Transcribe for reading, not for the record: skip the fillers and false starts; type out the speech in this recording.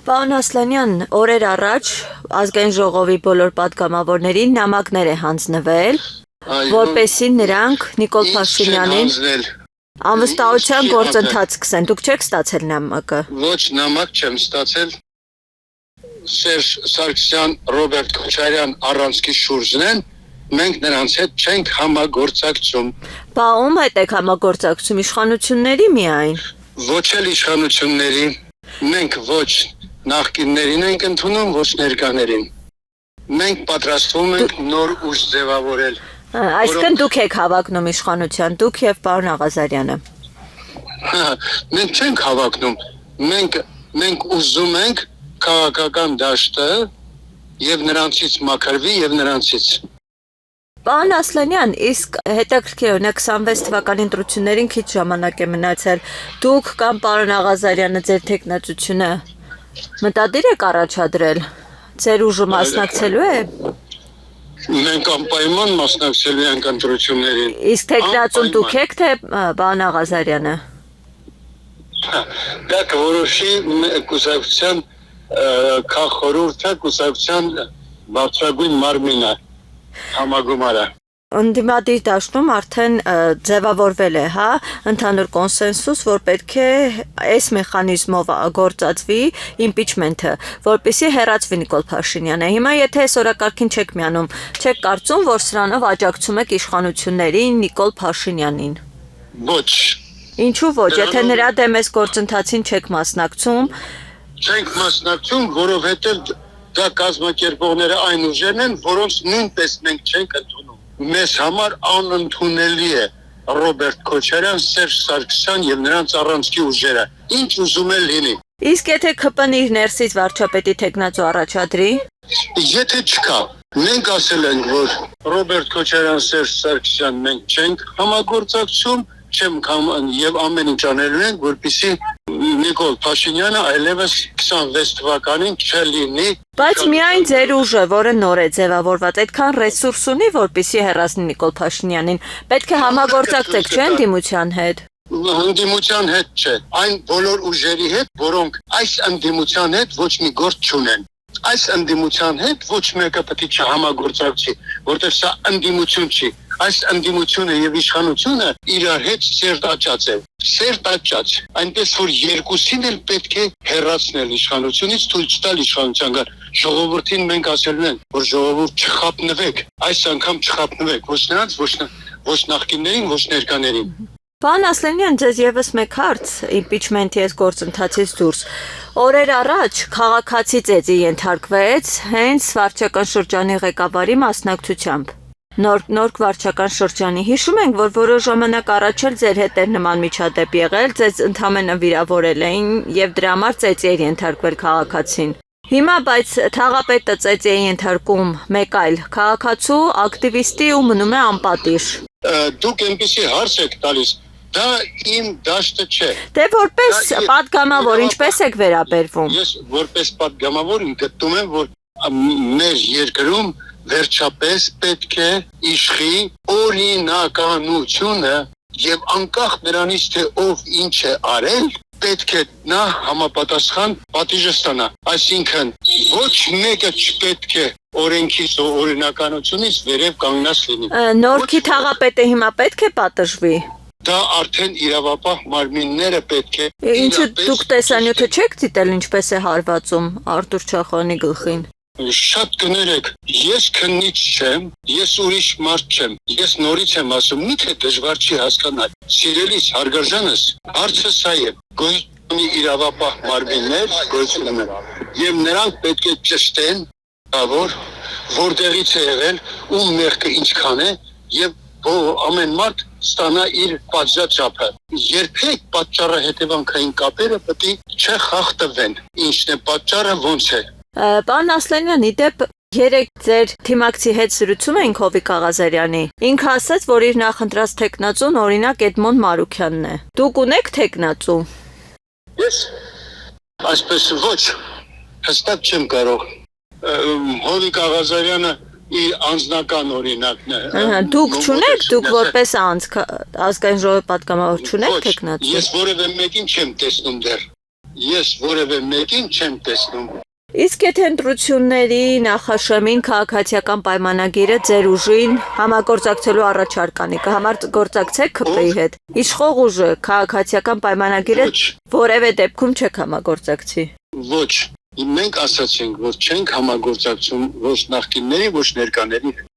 Պարոն Ասլանյան, օրեր առաջ ազգային ժողովի բոլոր պատգամավորներին նամակներ է հանձնվել, որպեսզի նրանք Նիկոլ Փաշինյանին անվստահության գործընթաց սկսեն։ Դուք չեք ստացել նամակը։ Ոչ, նամակ չեմ ստացել։ Սերժ Սարգսյան, Ռոբերտ Քոչարյան առանցքի շուրջն են, մենք նրանց հետ չենք համագործակցում։ Բա ում հետ եք համագործակցում, իշխանությունների միայն։ Ոչ էլ իշխանությունների, մենք ոչ նախկիններին ենք ընդունում, ոչ ներկաներին։ Մենք պատրաստվում ենք նոր ուժ ձևավորել։ Այսինքն դուք եք հավակնում իշխանության, դուք եւ պարոն Աղազարյանը։ Մենք չենք հավակնում, մենք ուզում ենք քաղաքական դաշտը եւ նրանցից մաքրվի եւ նրանցից։ Պարոն Ասլանյան, իսկ հետաքրքիր է, 26 թվականի ընտրություններին քիչ ժամանակ է մնացել։ Դուք կամ պարոն Աղազարյանը ձեր թեկնածությունը մտադիր եք առաջադրել։ Ձեր ուժը մասնակցելու է։ Մենք անպայման մասնակցելու ենք ընտրություններին։ Իսկ թեկնածուն դուք եք թե պարոն Աղազարյանը։ Դա կորոշի կուսակցության քաղխորհուրդը, կուսակցության բարձրագույն մարմինը, համագումարը։ Ընդդիմադիր դաշտում արդեն ձևավորվել է, հա, ընդհանուր կոնսենսուս, որ պետք է այս մեխանիզմով գործածվի իմպիչմենթը, որպեսզի հեռացվի Նիկոլ Փաշինյանը։ Հիմա եթե այս օրակարգին չեք միանում, չեք կարծում, որ սրանով աջակցում եք իշխանություններին Նիկոլ Փաշինյանին։ Ոչ։ Ինչու ոչ, եթե նրա դեմ այս գործընթացին չեք մասնակցում։ Չենք մասնակցում, որովհետև դա կազմակերպողները այն ուժերն են, որոնց նույնպես մենք չենք ընդունում։ Մեզ համար անընդունելի է Ռոբերտ Քոչարյան, Սերժ Սարգսյան եւ նրանց առանցքի ուժերը։ Ինչ ուզում է լինի։ Իսկ եթե ԿՊՆ իր ներսից վարչապետի թեկնածու առաջադրի։ Եթե չկա, մենք ասել ենք, որ Ռոբերտ Քոչարյան, Սերժ Սարգսյան մենք չենք համագործակցում, եւ ամեն ինչ անելու ենք, որպեսզի Նիկոլ Փաշինյանը այլևս 26 թվականին չլինի։ Բայց միայն ձեր ուժը, որը նոր է ձևավորված, այդքան ռեսուրս ունի, որպեսզի հեռացնի Նիկոլ Փաշինյանին, պետք է համագործակցեք, չէ՞, ընդդիմության հետ։ Ընդդիմության հետ չէ, այն բոլոր ուժերի հետ, որոնք այս ընդդիմության հետ ոչ մի գործ չունեն։ Այս ընդդիմության հետ ոչ մեկը պետք է չհամագործակցի, որտեղ սա ընդդիմություն չի։ Այս ընդդիմությունը եւ իշխանությունը իրար հետ սերտաճած է։ Սերտաճած, այնպես որ երկուսին էլ պետք է հեռացնել իշխանությունից, թույլ չտալ իշխանության գալ։ Ժողովրդին մենք ասելու ենք, որ ժողովուրդ չխափնվեք, այս անգամ չխափնվեք, ոչ նրանց, ոչ նախկիններին, ոչ ներկաներին։ Պարոն Ասլանյան, ձեզ եւս մեկ հարց իմպիչմենթի այս գործընթացից դուրս։ Օրեր առաջ քաղաքացի ծեծի ենթարկվեց հենց վարչական շրջանի ղեկավարի մասնակցությամբ։ Նոր վարչական շրջանի հիշում ենք, որ որոշ ժամանակ առաջ էլ ձեր հետ էր նման միջադեպ եղել, ձեզ ընդհանրապես վիրավորել էին եւ դրա համար ծեծի էր ենթարկվել քաղաքացին։ Հիմա բայց թաղապետը ծեծի է ենթարկում մեկ այլ քաղաքացու, ակտիվիստի ու մնում է անպատիժ։ Դուք այնպեսի հարց եք տալիս, դա իմ դաշտը չէ։ Դե որպես պատգամավոր ինչպես եք վերաբերվում։ Ես որպես պատգամավոր գտնում եմ, որ մեր երկրում վերջապես պետք է իշխի օրինականությունը եւ անկախ նրանից թե ով ինչ է արել, պետք է նա համապատասխան պատիժը ստանա։ Այսինքն ոչ մեկը չպետք է օրենքից ու օրինականությունից վերև կանգնած լինի։ Նորքի թաղապետը հիմա պետք է պատժվի։ Դա արդեն իրավապահ մարմինները պետք է։ Ինչու դուք տեսանյութը չեք դիտել ինչպես է հարվածում Արտուր Չախոյանի գլխին։ Շատ կներեք, ես քննիչ չեմ, ես ուրիշ մարդ չեմ, ես նորից եմ ասում, միթե դժվար չի հասկանալ։ Սիրելիս հարգարժանս, հարցը սա է, գոյություն ունի իրավապահ մարմիններ, գոյություն ունեն, եւ նրանք պետք է ճշտեն, որտեղից է եղել, ում մեղքը ինչքան է, եւ ամեն մարդ ստանա իր պատժաչափը։ Երբեք պատճառը հետևանքային կապերը պետք է չխախտվեն։ Ինչն է պատճառը, ոնց է։ Պարոն Ասլանյան, իդեպ երեք ձեր թիմակցի հետ զրուցում էինք Հովիկ Աղազարյանի։ Ինքը ասաց, որ իր նախընտրած թեկնածուն օրինակ Էդմոնդ Մարուքյանն է։ Դուք ունեք թեկնածու։ Ես այսպես ոչ, հստակ չեմ կարող։ Հովիկ Աղազարյանը իր անձնական օրինակն է։ Դուք չունեք, դուք որպես ազգային ժողովի պատգամավոր չունեք թեկնածու։ Ես որևէ մեկին չեմ տեսնում դեռ։ ես որևէ մեկին չեմ տեսնում։ Իսկ եթե ընտրությունների նախաշեմին քաղաքացիական պայմանագիրը ձեր ուժին համագործակցելու առաջարկ անի, կհամագործակցեք ԿՊ-ի հետ։ Իշխող ուժը քաղաքացիական պայմանագիրը որևէ դեպքում չեք համագործակցի։ Ոչ, մենք ասացինք, որ չենք համագործակցում ոչ նախկինների, ոչ ներկաների հետ։